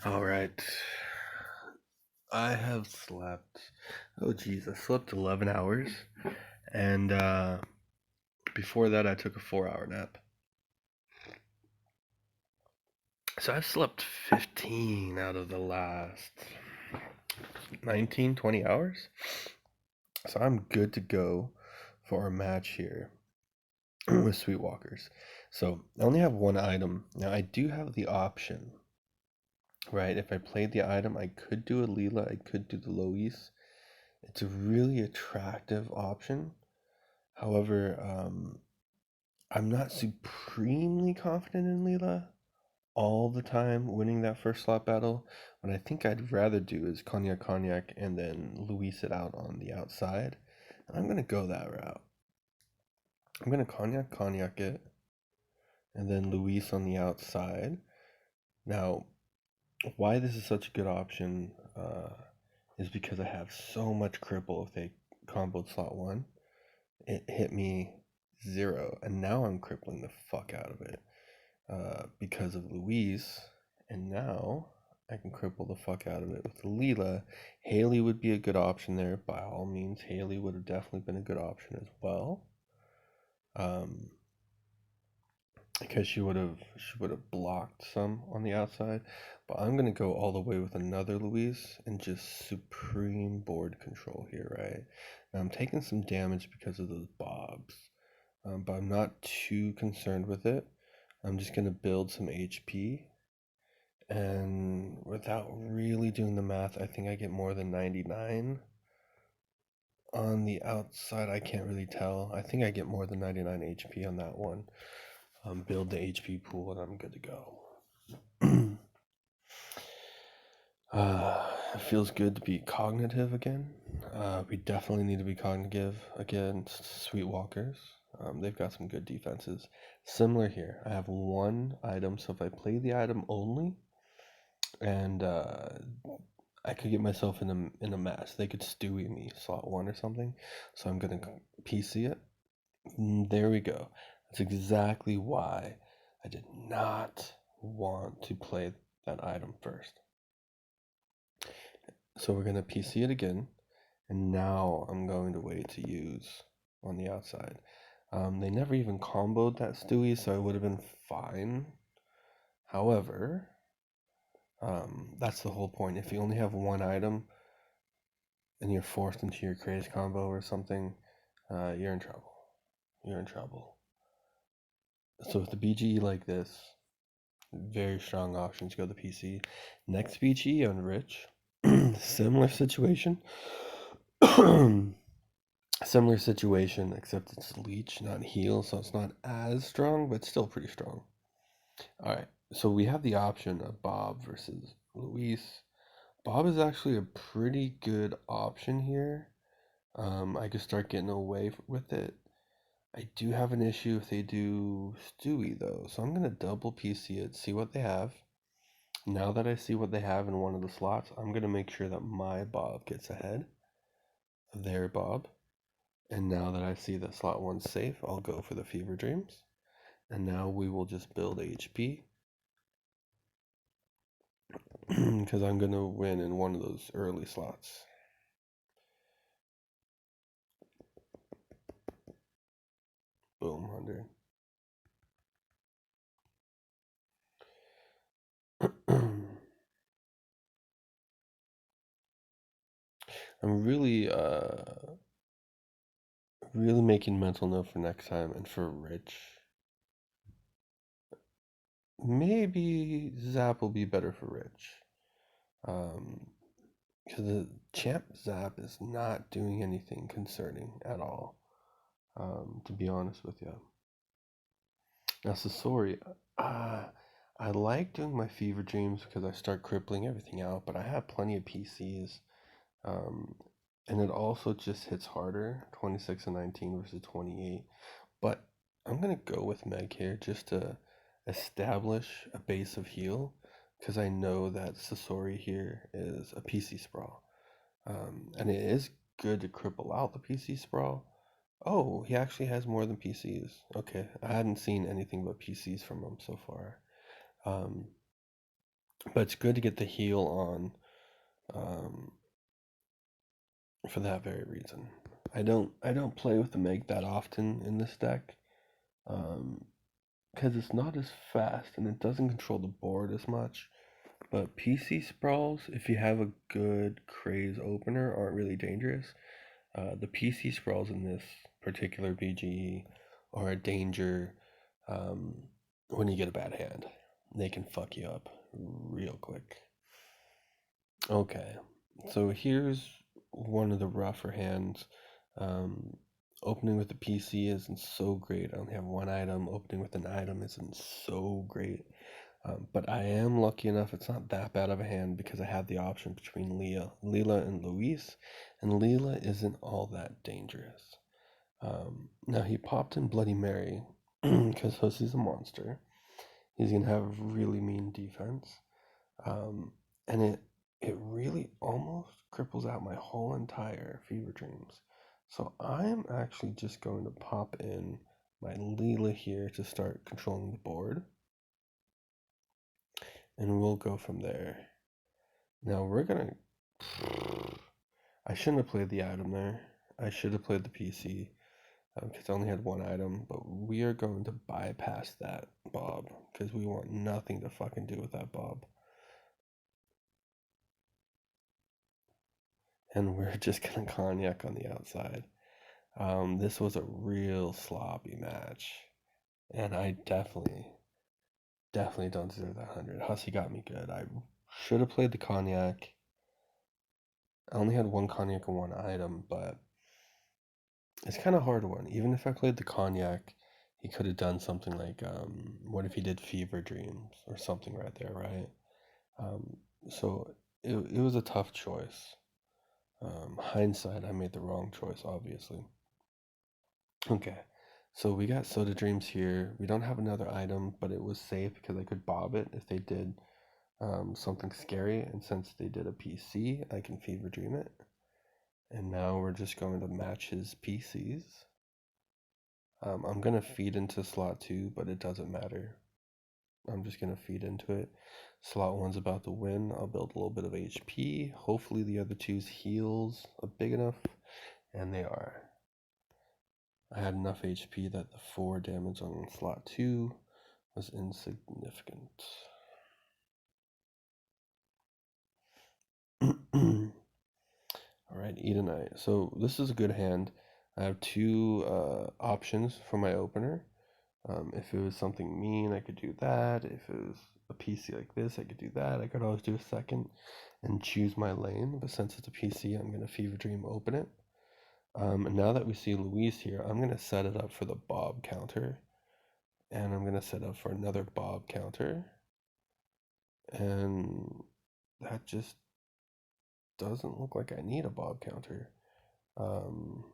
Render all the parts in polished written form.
All right. I have slept. Oh, geez. I slept 11 hours. And before that, I took a 4 hour nap. So I've slept 15 out of the last 19, 20 hours. So I'm good to go for a match here with Sweetwalkers. So I only have one item. Now, I do have the option, right? If I played the item, I could do a Leela, I could do the Lois. It's a really attractive option. However, I'm not supremely confident in Leela all the time winning that first slot battle. What I think I'd rather do is Cognac and then Luis it out on the outside. And I'm gonna go that route. I'm gonna Cognac it and then Luis on the outside. Now, why this is such a good option is because I have so much cripple if they comboed slot one. It hit me 0, and now I'm crippling the fuck out of it. Because of Louise, and now I can cripple the fuck out of it with Leela. Haley would be a good option there, by all means. Haley would have definitely been a good option as well, um, because she would have blocked some on the outside. But I'm gonna go all the way with another Louise and just supreme board control here, right? Now I'm taking some damage because of those bobs, but I'm not too concerned with it. I'm just gonna build some HP. And without really doing the math, I think I get more than 99. On the outside, I can't really tell. I think I get more than 99 HP on that one. Build the HP pool and I'm good to go. It feels good to be cognitive again. We definitely need to be cognitive against Sweetwalkers. They've got some good defenses. Similar here. I have one item, so if I play the item only, and I could get myself in a mess. They could Stewie me slot one or something. So I'm gonna PC it. There we go. That's exactly why I did not want to play that item first. So we're gonna PC it again, and now I'm going to wait to use on the outside. They never even comboed that Stewie, so it would have been fine. However, that's the whole point. If you only have one item, and you're forced into your craze combo or something, you're in trouble. You're in trouble. So with the BGE like this, very strong option to go to PC. Next BGE on Rich, similar situation. Similar situation, except it's leech, not heal, so it's not as strong, but still pretty strong. Alright, so we have the option of Bob versus Luis. Bob is actually a pretty good option here. I could start getting away with it. I do have an issue if they do Stewie though, so I'm gonna double PC it, see what they have. Now that I see what they have in one of the slots, I'm gonna make sure that my Bob gets ahead of their Bob. And now that I see that slot one's safe, I'll go for the Fever Dreams. And now we will just build HP. Because I'm gonna win in one of those early slots. Boom, 100. I'm really making mental note for next time, and for Rich, maybe Zap will be better for Rich. Because the champ Zap is not doing anything concerning at all, to be honest with you. Now, Sasori, I like doing my Fever Dreams because I start crippling everything out, but I have plenty of PCs. Um, and it also just hits harder, 26 and 19 versus 28. But I'm going to go with Meg here just to establish a base of heal because I know that Sasori here is a PC sprawl. And it is good to cripple out the PC sprawl. Oh, he actually has more than PCs. Okay, I hadn't seen anything but PCs from him so far. Um, but it's good to get the heal on um, for that very reason. I don't play with the Meg that often in this deck because it's not as fast and it doesn't control the board as much. But PC sprawls, if you have a good craze opener, aren't really dangerous. The PC sprawls in this particular BGE are a danger um, when you get a bad hand. They can fuck you up real quick. Okay, so here's one of the rougher hands. Um, Opening with the PC isn't so great. I only have one item. Opening with an item isn't so great. But I am lucky enough, it's not that bad of a hand because I have the option between Leela and Luis, and Leela isn't all that dangerous. Now he popped in Bloody Mary because Hussy's a monster. He's gonna have really mean defense, um, and it really almost cripples out my whole entire Fever Dreams. So I'm actually just going to pop in my Leela here to start controlling the board, and we'll go from there. Now we're gonna. I shouldn't have played the item there. I should have played the PC because I only had one item. But we are going to bypass that Bob because we want nothing to fucking do with that Bob. And we're just gonna cognac on the outside. This was a real sloppy match, and I definitely don't deserve that 100. Hussey got me good. I should have played the cognac. I only had one cognac and one item, but it's kind of hard one. Even if I played the cognac, he could have done something like, what if he did Fever Dreams or something right there, right? Um, so it was a tough choice. Hindsight, I made the wrong choice, obviously. Okay, so we got Soda Dreams here. We don't have another item, but it was safe because I could bob it if they did something scary. And since they did a PC, I can Fever Dream it. And now we're just going to match his PCs. I'm going to feed into slot 2, but it doesn't matter. I'm just going to feed into it. Slot 1's about to win. I'll build a little bit of HP. Hopefully the other two's heals are big enough. And they are. I had enough HP that the 4 damage on slot 2 was insignificant. Alright, Edenite. So this is a good hand. I have two options for my opener. If it was something mean, I could do that. If it was a PC like this, I could do that. I could always do a second and choose my lane. But since it's a PC, I'm going to Fever Dream open it. And now that we see Louise here, I'm going to set it up for the Bob counter. And I'm going to set up for another Bob counter. And that just doesn't look like I need a Bob counter. Um,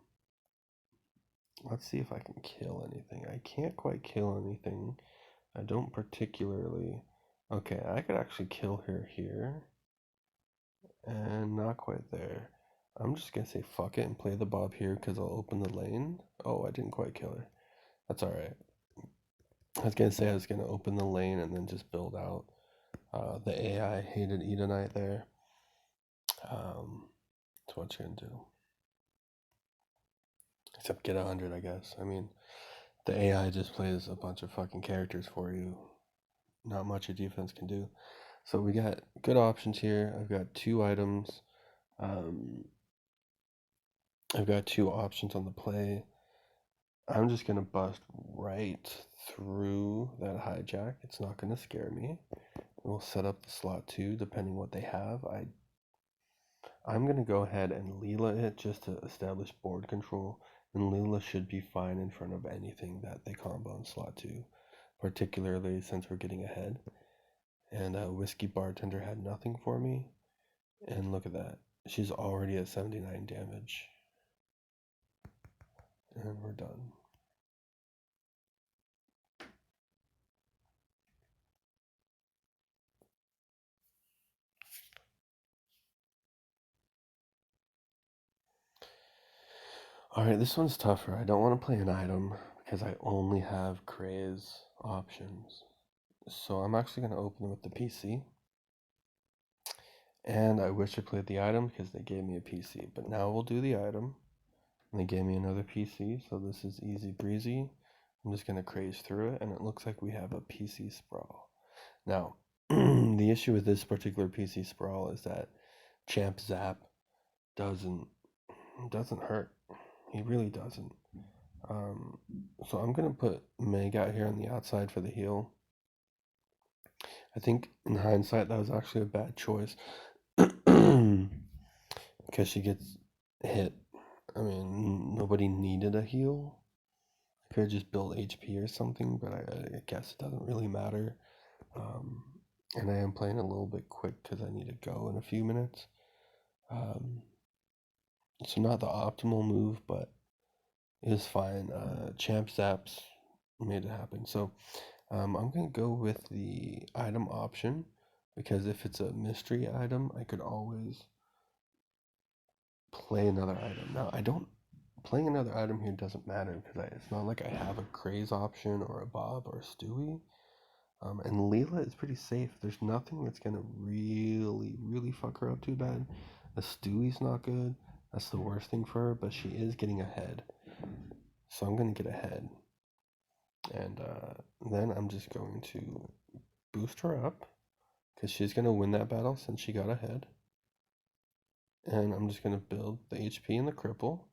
let's see if I can kill anything. I can't quite kill anything. I don't particularly. Okay, I could actually kill her here. And not quite there. I'm just gonna say fuck it and play the Bob here because I'll open the lane. Oh, I didn't quite kill her. That's alright. I was gonna say I was gonna open the lane and then just build out. The AI hated Edenite there. That's what you're gonna do. Except get 100, I guess. I mean, the AI just plays a bunch of fucking characters for you. Not much your defense can do. So we got good options here. I've got 2 items. I've got 2 options on the play. I'm just gonna bust right through that hijack. It's not gonna scare me. We'll set up the slot 2 depending what they have. I'm gonna go ahead and Leela it just to establish board control. And Leela should be fine in front of anything that they combo in slot 2, particularly since we're getting ahead. And Whiskey Bartender had nothing for me. And look at that. She's already at 79 damage. And we're done. Alright, this one's tougher. I don't want to play an item because I only have craze options. So I'm actually going to open with the PC. And I wish I played the item because they gave me a PC. But now we'll do the item. And they gave me another PC, so this is easy breezy. I'm just going to craze through it, and it looks like we have a PC sprawl. Now, the issue with this particular PC sprawl is that Champ Zap doesn't hurt. He really doesn't. So I'm gonna put Meg out here on the outside for the heal. I think in hindsight that was actually a bad choice because she gets hit. I mean, nobody needed a heal. I could have just built HP or something, but I guess it doesn't really matter. Um, and I am playing a little bit quick because I need to go in a few minutes. So not the optimal move, but it is fine. Champ Zaps made it happen. So I'm going to go with the item option because if it's a mystery item, I could always play another item. Now, playing another item here doesn't matter because it's not like I have a Craze option or a Bob or a Stewie. And Leela is pretty safe. There's nothing that's going to really fuck her up too bad. The Stewie's not good. That's the worst thing for her, but she is getting ahead. So I'm going to get ahead. And then I'm just going to boost her up because she's going to win that battle since she got ahead. And I'm just going to build the HP and the cripple.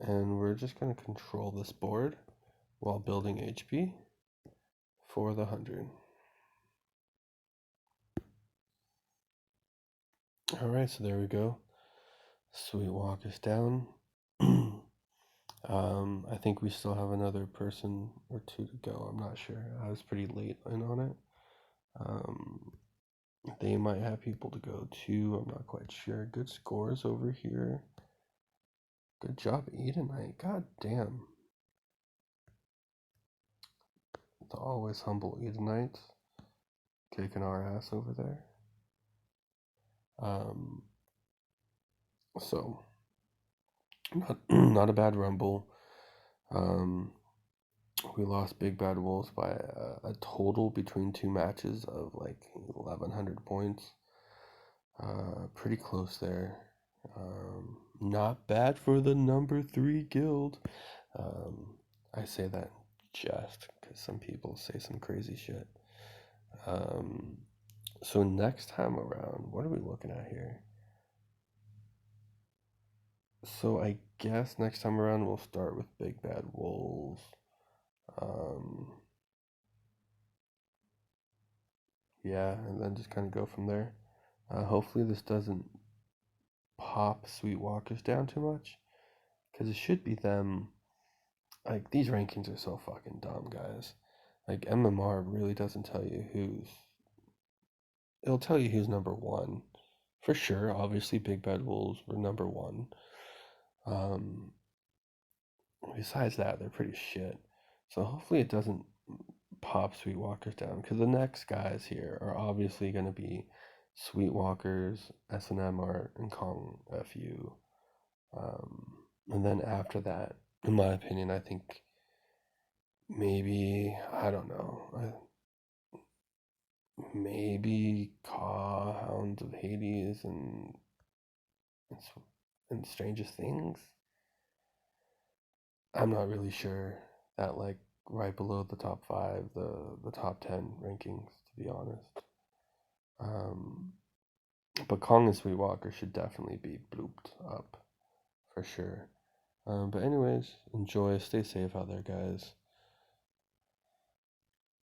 And we're just going to control this board while building HP for the 100. Alright, so there we go. Sweet Walk is down. I think we still have another person or two to go. I'm not sure. I was pretty late in on it. They might have people to go too. I'm not quite sure. Good scores over here. Good job, Edenite. God damn. The always humble Edenites kicking our ass over there. So not a bad rumble. We lost Big Bad Wolves by a total between two matches of like 1,100 points. Pretty close there. Not bad for the number 3 guild. I say that just because some people say some crazy shit. So next time around, what are we looking at here? So I guess next time around we'll start with Big Bad Wolves. Yeah, and then just kind of go from there. Hopefully this doesn't pop Sweet Walkers down too much, because it should be them. Like, these rankings are so fucking dumb, guys. Like, MMR really doesn't tell you who's... It'll tell you who's number 1. For sure, obviously Big Bad Wolves were number 1. Besides that, they're pretty shit. So hopefully it doesn't pop Sweet Walkers down, because the next guys here are obviously going to be Sweet Walkers, S&M Art, and Kong FU. And then after that, in my opinion, I think maybe, I don't know, maybe Ka, Hounds of Hades, and Strangest Things. I'm not really sure. That, like, right below the top 5, the top 10 rankings, to be honest. But Kong and Sweet Walker should definitely be blooped up for sure. But anyways, enjoy, stay safe out there, guys.